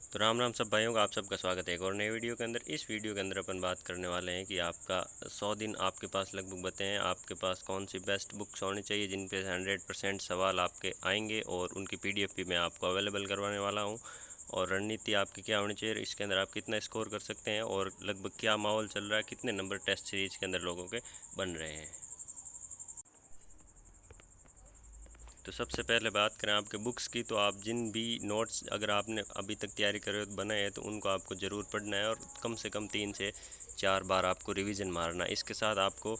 तो राम राम सब भाइयों का आप सबका स्वागत है एक और नए वीडियो के अंदर। इस वीडियो के अंदर अपन बात करने वाले हैं कि आपका 100 दिन आपके पास लगभग बचे हैं। आपके पास कौन सी बेस्ट बुक्स होनी चाहिए जिन पे 100% सवाल आपके आएंगे और उनकी पीडीएफ भी मैं आपको अवेलेबल करवाने वाला हूं। और रणनीति आपकी क्या होनी चाहिए, इसके अंदर आप कितना स्कोर कर सकते हैं और लगभग क्या माहौल चल रहा है, कितने नंबर टेस्ट सीरीज के अंदर लोगों के बन रहे हैं। तो सबसे पहले बात करें आपके बुक्स की, तो आप जिन भी नोट्स अगर आपने अभी तक तैयारी करे बनाए हैं तो उनको आपको ज़रूर पढ़ना है और कम से कम 3 से 4 बार आपको रिवीजन मारना है। इसके साथ आपको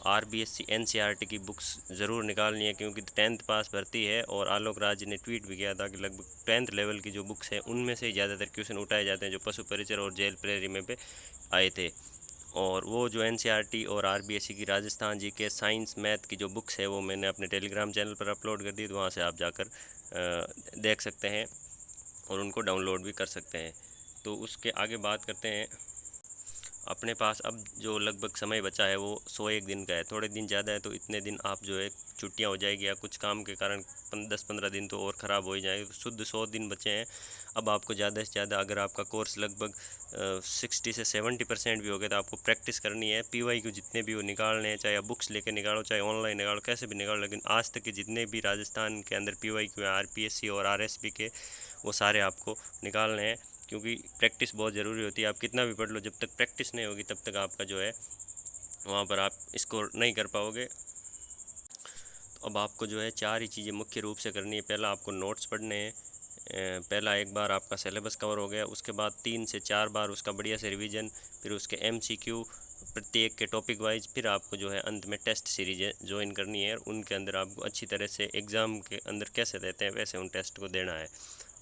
आरबीएससी एनसीईआरटी की बुक्स ज़रूर निकालनी है, क्योंकि 10th पास भर्ती है और आलोक राज ने ट्वीट भी किया था कि लगभग 10th लेवल की जो बुक्स हैं उनमें से ज़्यादातर क्वेश्चन उठाए जाते हैं जो पशु परिचर और जेल प्रेरी में पे आए थे। और वो जो एनसीईआरटी और आरबीएससी की राजस्थान जी के साइंस मैथ की जो बुक्स है वो मैंने अपने टेलीग्राम चैनल पर अपलोड कर दी, तो वहाँ से आप जाकर देख सकते हैं और उनको डाउनलोड भी कर सकते हैं। तो उसके आगे बात करते हैं। अपने पास अब जो लगभग समय बचा है वो 101 दिन का है। थोड़े दिन ज़्यादा है तो इतने दिन आप जो है छुट्टियां हो जाएगी या कुछ काम के कारण 10-15 दिन तो और ख़राब हो ही जाएंगे। तो शुद्ध 100 दिन बचे हैं। अब आपको ज़्यादा से ज़्यादा, अगर आपका कोर्स लगभग 60 से 70% भी हो गया तो आपको प्रैक्टिस करनी है। PYQ जितने भी वो निकालने हैं, चाहे आप बुक्स लेके निकालो चाहे ऑनलाइन निकालो, कैसे भी निकालो, लेकिन आज तक के जितने भी राजस्थान के अंदर PYQ है, RPSC और RSP के, वो सारे आपको निकालने हैं। क्योंकि प्रैक्टिस बहुत ज़रूरी होती है। आप कितना भी पढ़ लो, जब तक प्रैक्टिस नहीं होगी तब तक आपका जो है वहाँ पर आप स्कोर नहीं कर पाओगे। तो अब आपको जो है 4 ही चीज़ें मुख्य रूप से करनी है। पहला आपको नोट्स पढ़ने हैं। पहला एक बार आपका सिलेबस कवर हो गया, उसके बाद 3 से 4 बार उसका बढ़िया से रिवीजन, फिर उसके MCQ प्रत्येक के टॉपिक वाइज, फिर आपको जो है अंत में टेस्ट सीरीज ज्वाइन करनी है। उनके अंदर आपको अच्छी तरह से एग्ज़ाम के अंदर कैसे देते हैं वैसे उन टेस्ट को देना है।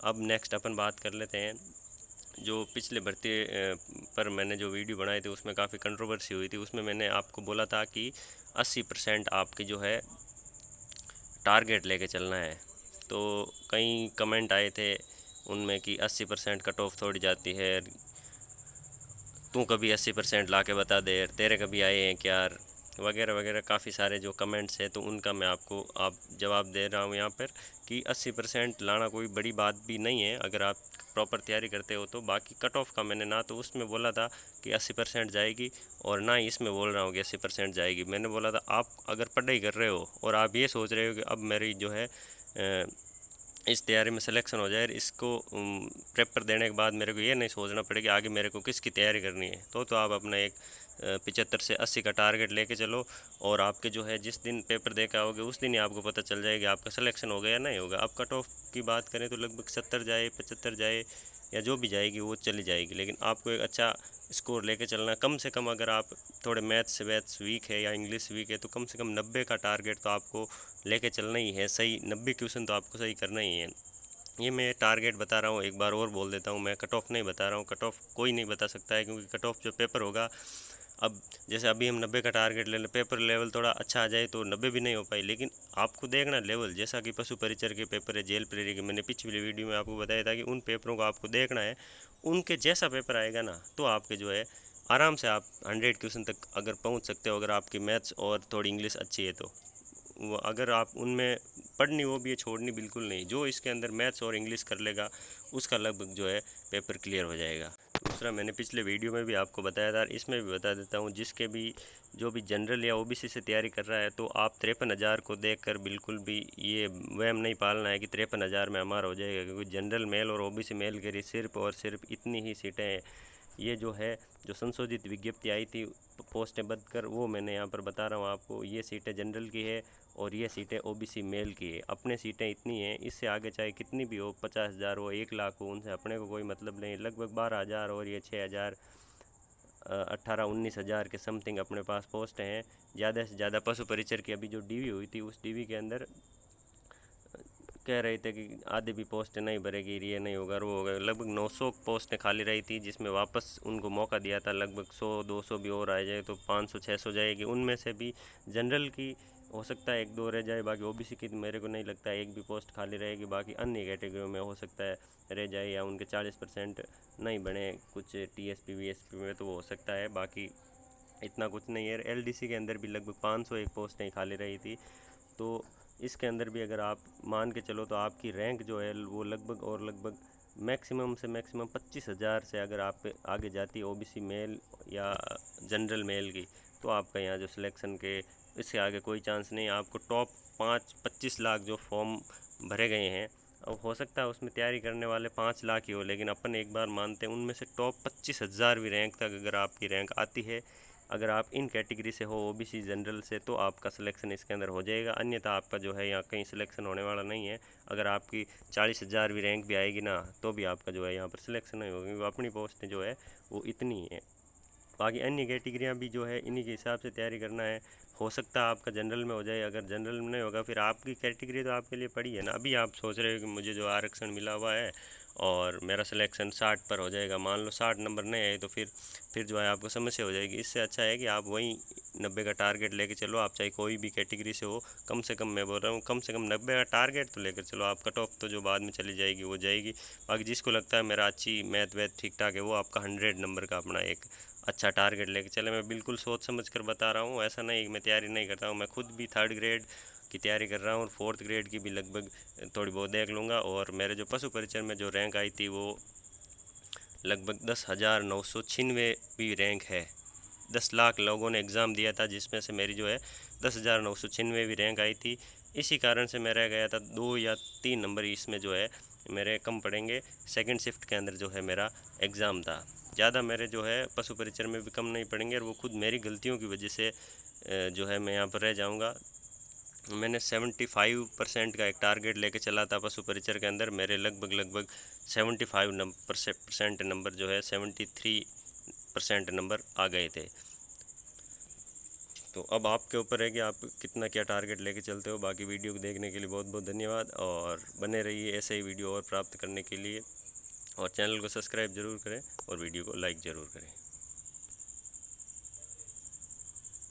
अब नेक्स्ट अपन बात कर लेते हैं जो पिछले भर्ती पर मैंने जो वीडियो बनाए थे उसमें काफ़ी कंट्रोवर्सी हुई थी। उसमें मैंने आपको बोला था कि 80% आपके जो है टारगेट लेके चलना है। तो कई कमेंट आए थे उनमें कि 80% कट ऑफ थोड़ी जाती है, तू कभी 80% ला के बता दे, तेरे कभी आए हैं क्या, वगैरह वगैरह काफ़ी सारे जो कमेंट्स हैं। तो उनका मैं आपको जवाब दे रहा हूँ यहाँ पर कि 80% लाना कोई बड़ी बात भी नहीं है अगर आप प्रॉपर तैयारी करते हो तो। बाकी कट ऑफ का मैंने ना तो उसमें बोला था कि 80% जाएगी और ना ही इसमें बोल रहा हूँ कि 80% जाएगी। मैंने बोला था आप अगर पढ़ाई कर रहे हो और आप ये सोच रहे हो कि अब मेरी जो है इस तैयारी में सिलेक्शन हो जाए, इसको पेपर देने के बाद मेरे को ये नहीं सोचना पड़े कि आगे मेरे को किसकी तैयारी करनी है, तो आप अपना एक 75 से 80 का टारगेट लेके चलो। और आपके जो है जिस दिन पेपर दे के आओगे उस दिन ही आपको पता चल जाएगा आपका सिलेक्शन हो गया या नहीं होगा। अब कट ऑफ की बात करें तो लगभग 70 जाए 75 जाए या जो भी जाएगी वो चली जाएगी, लेकिन आपको एक अच्छा स्कोर लेके चलना। कम से कम अगर आप थोड़े मैथ्स वीक है या इंग्लिश वीक है तो कम से कम 90 का टारगेट तो आपको लेके चलना ही है। सही 90 क्वेश्चन तो आपको सही करना ही है। ये मैं टारगेट बता रहा हूँ, एक बार और बोल देता हूँ, मैं कट ऑफ नहीं बता रहा हूँ। कट ऑफ कोई नहीं बता सकता है, क्योंकि कट ऑफ जो पेपर होगा, अब जैसे अभी हम 90 का टारगेट ले लें, पेपर लेवल थोड़ा अच्छा आ जाए तो 90 भी नहीं हो पाई, लेकिन आपको देखना लेवल, जैसा कि पशु परिचर के पेपर है, जेल प्रेरी के, मैंने पिछली वीडियो में आपको बताया था कि उन पेपरों को आपको देखना है। उनके जैसा पेपर आएगा ना तो आपके जो है आराम से आप 100 क्वेश्चन तक अगर पहुंच सकते हो, अगर आपकी मैथ्स और थोड़ी इंग्लिश अच्छी है तो। वो अगर आप उनमें पढ़नी वो भी है, छोड़नी बिल्कुल नहीं। जो इसके अंदर मैथ्स और इंग्लिश कर लेगा उसका लगभग जो है पेपर क्लियर हो जाएगा। दूसरा मैंने पिछले वीडियो में भी आपको बताया था, इसमें भी बता देता हूँ, जिसके भी जो भी जनरल या ओबीसी से तैयारी कर रहा है तो आप 53,000 को देखकर बिल्कुल भी ये वहम नहीं पालना है कि 53,000 में हमारा हो जाएगा, क्योंकि जनरल मेल और ओबीसी मेल के लिए सिर्फ और सिर्फ इतनी ही सीटें हैं। ये जो है जो संशोधित विज्ञप्ति आई थी पोस्टें बदकर, वो मैंने यहाँ पर बता रहा हूँ आपको। ये सीटें जनरल की है और ये सीटें ओबीसी मेल की है। अपने सीटें इतनी हैं, इससे आगे चाहे कितनी भी हो, 50,000 हो, 1 लाख हो, उनसे अपने को कोई मतलब नहीं। लगभग 12,000 और ये 6,000, 18-19 हज़ार के समथिंग अपने पास पोस्टें हैं। ज़्यादा से ज़्यादा पशु परिचर की अभी जो डीवी हुई थी उस डीवी के अंदर कह रहे थे कि आधी भी पोस्टें नहीं भरेगी, ये नहीं होगा वो होगा। लगभग 900 पोस्टें खाली रही थी, जिसमें वापस उनको मौका दिया था। लगभग 100-200 भी और आ जाए तो 500-600 जाएगी। उनमें से भी जनरल की हो सकता है 1-2 रह जाए, बाकी ओबीसी की मेरे को नहीं लगता है एक भी पोस्ट खाली रहेगी। बाकी अन्य कैटेगरी में हो सकता है रह जाए या उनके 40% नहीं बने कुछ टीएसपी वीएसपी में, तो वो हो सकता है। बाकी इतना कुछ नहीं है। एलडीसी के अंदर भी लगभग 501 पोस्टें खाली रही थी। तो इसके अंदर भी अगर आप मान के चलो तो आपकी रैंक जो है वो लगभग और लगभग मैक्सिमम से मैक्सिमम 25,000 से अगर आप आगे जाती है ओबीसी मेल या जनरल मेल की, तो आपका यहाँ जो सिलेक्शन के इससे आगे कोई चांस नहीं। आपको टॉप 25 लाख जो फॉर्म भरे गए हैं, अब हो सकता है उसमें तैयारी करने वाले 5 लाख ही हो, लेकिन अपन एक बार मानते हैं उनमें से टॉप 25,000वीं रैंक तक अगर आपकी रैंक आती है, अगर आप इन कैटेगरी से हो ओबीसी जनरल से, तो आपका सिलेक्शन इसके अंदर हो जाएगा। अन्यथा आपका जो है यहाँ कहीं सिलेक्शन होने वाला नहीं है। अगर आपकी 40,000वीं रैंक भी आएगी ना, तो भी आपका जो है यहाँ पर सिलेक्शन नहीं होगी, क्योंकि अपनी पोस्ट जो है वो इतनी ही है। बाकी अन्य कैटेगरियाँ भी जो है इन्हीं के हिसाब से तैयारी करना है। हो सकता है आपका जनरल में हो जाए, अगर जनरल में नहीं होगा फिर आपकी कैटेगरी तो आपके लिए पड़ी है ना। अभी आप सोच रहे हो कि मुझे जो आरक्षण मिला हुआ है और मेरा सिलेक्शन 60 पर हो जाएगा, मान लो 60 नंबर नहीं आए तो फिर जो है आपको समस्या हो जाएगी। इससे अच्छा है कि आप वहीं 90 का टारगेट लेके चलो, आप चाहे कोई भी कैटेगरी से हो। कम से कम मैं बोल रहा हूँ, कम से कम 90 का टारगेट तो लेकर चलो। आप कट ऑफ तो जो बाद में चली जाएगी वो जाएगी। बाकी जिसको लगता है मेरा अच्छी मैथ वैथ ठीक ठाक है, वो आपका 100 नंबर का अपना एक अच्छा टारगेट लेके चले। मैं बिल्कुल सोच समझ कर बता रहा हूँ, ऐसा नहीं मैं तैयारी नहीं करता हूँ। मैं खुद भी 3rd ग्रेड की तैयारी कर रहा हूँ और 4th ग्रेड की भी लगभग थोड़ी बहुत देख लूँगा। और मेरे जो पशु परिचय में जो रैंक आई थी वो लगभग 10,996वीं रैंक है। 10 लाख लोगों ने एग्ज़ाम दिया था, जिसमें से मेरी जो है 10,996वीं रैंक आई थी। इसी कारण से मैं रह गया था 2 या 3 नंबर इसमें जो है मेरे कम पड़ेंगे। सेकंड शिफ्ट के अंदर जो है मेरा एग्ज़ाम था, ज़्यादा मेरे जो है पशु परिचय में भी कम नहीं पड़ेंगे, और वो खुद मेरी गलतियों की वजह से जो है मैं यहाँ पर रह जाऊँगा। मैंने 75% का एक टारगेट लेके चला था पशु परिचर के अंदर, मेरे लगभग 75% नंबर जो है 73% नंबर आ गए थे। तो अब आपके ऊपर है कि आप कितना क्या टारगेट लेके चलते हो। बाकी वीडियो को देखने के लिए बहुत बहुत धन्यवाद, और बने रहिए ऐसे ही वीडियो और प्राप्त करने के लिए, और चैनल को सब्सक्राइब ज़रूर करें और वीडियो को लाइक ज़रूर करें।